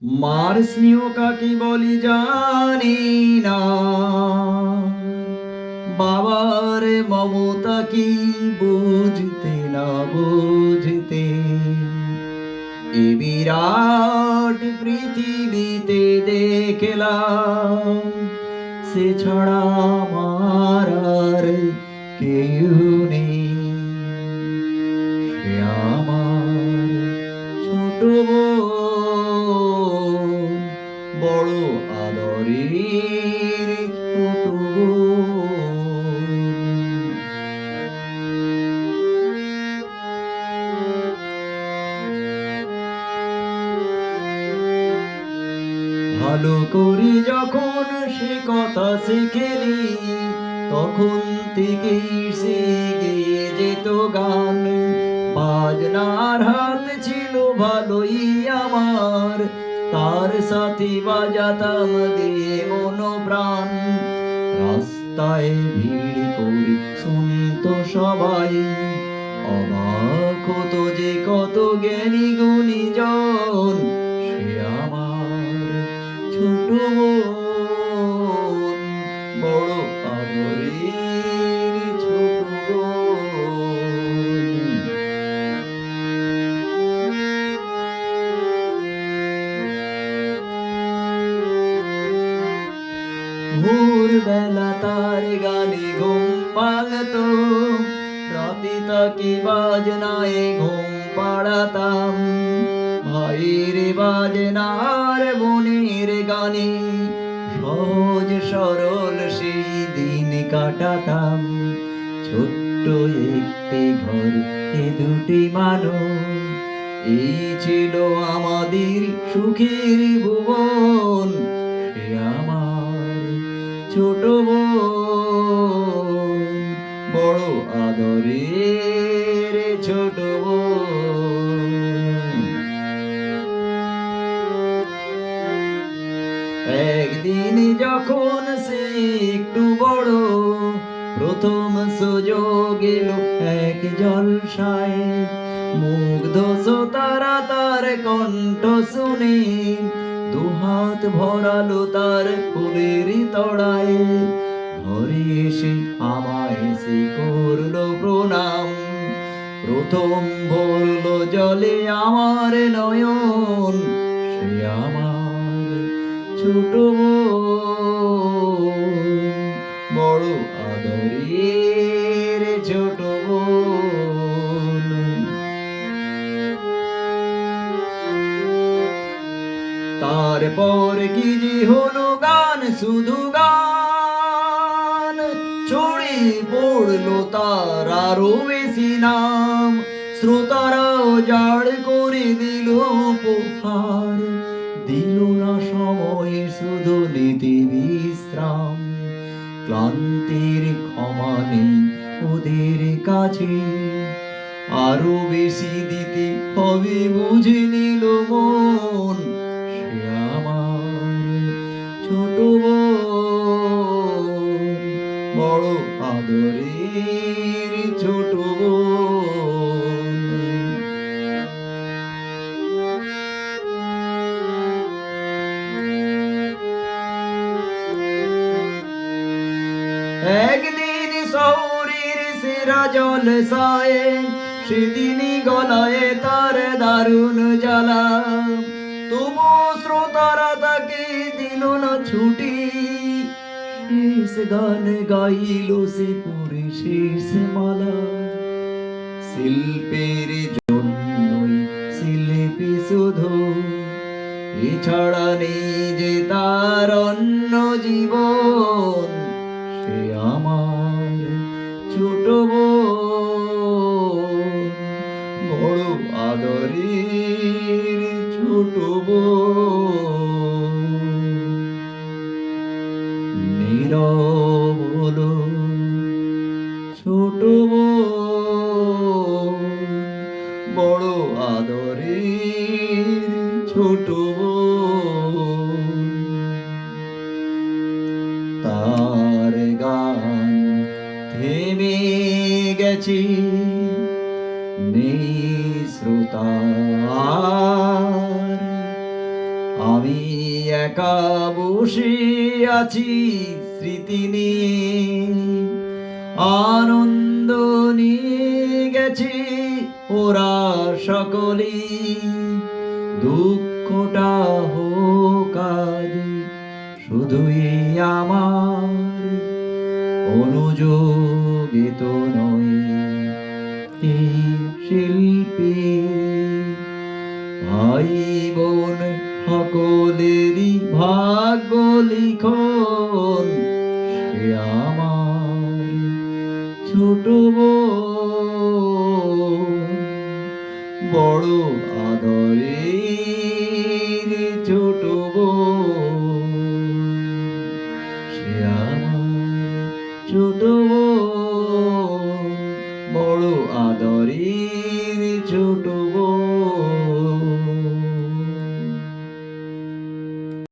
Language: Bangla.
মার স্নেহ কাকে বলি জানি না, বাবার মমতা কি বুঝতে না বুঝতে, এ বিরাট পৃথিবীতে দেখলাম সে ছাড়া আমার আর কেউ নেই। সে আমার ছোট বোন, বড় আদরের ছোট বোন। ভালো করে যখন সে কথা শিখেনি, তখন থেকেই সে গেয়ে যেত গান। বাজনার হাত ছিল ভালোই আমার, তার সাথে বাজাতাম দিয়ে মন প্রাণ। রাস্তায় ভিড় করে শুনতো সবাই, অবাক হতো যে কত জ্ঞানী গুণী জন। সে আমার ছোট বোন, বড় আদরের ছোট বোন। ভোরবেলা তার গানে ঘুম ভাঙতো, রাতে তাকে বাজনায় ঘুম পাড়াতাম। ভাইয়ের বাজনার বোনের গানে সহজ সরল সেই দিন কাটাতাম। ছোট্ট একটি ঘর, এ দুটি মানুষ, এই ছিল আমাদের সুখের ভুবন। সে আমার ছোট বোন, বড় আদরের ছোট বোন। একদিন যখন সে একটু বড়, প্রথম সুযোগ এলো এক জলসায়। মুগ্ধ শ্রোতারা তার কণ্ঠ শুনে দুহাত ভরালো তার ফুলের তড়ায়। ঘরে এসে আমায় সে করলো প্রণাম, প্রথম ভরলো জলে আমার নয়ন। সে আমার ছোট বোন, বড় আদরের ছোট বোন। তারপর কি যে হলো গান, শুধু গান, ছড়িয়ে পড়লো তার আরো বেশি নাম। শ্রোতারাও জাড় করে দিল উপহার, দিল না সময় শুধু নিতে বিশ্রাম। ক্লান্তির ক্ষমা নেই ওদের কাছে, আরো বেশি দিতে হবে বুঝে নিল মন। সে আমার ছোট বোন, বড় আদরের ছোট বোন। একদিন শহরের সেরা জলসায়, সেদিনই গলায় তার দারুণ জ্বালা। তবু শ্রোতারা তাকে দিল না ছুটি, শেষ গান গাইল সে পরে শেষ মালা। শিল্পের জন্যই শিল্পী শুধু, এছাড়া নেই যে তার অন্য জীবন। সে আমার ছোট বোন, বড় আদরের ছোট বোন। নীরব হলো ছোট বোন, বড় আদরের ছোট বোন। তার গান থেমে গেছে, নেই শ্রোতা আর, আমি একা বসে আছি স্মৃতি নিয়ে, আনন্দ নিয়ে গেছে ওরা সকলেই। দুঃখটা হোক আজ শুধুই আমার, অনুযোগিত নয় এই শিল্পী। ভাই বোন সকলেরই ভাগ্য লিখন, সে আমার ছোট বোন, বড় আদরে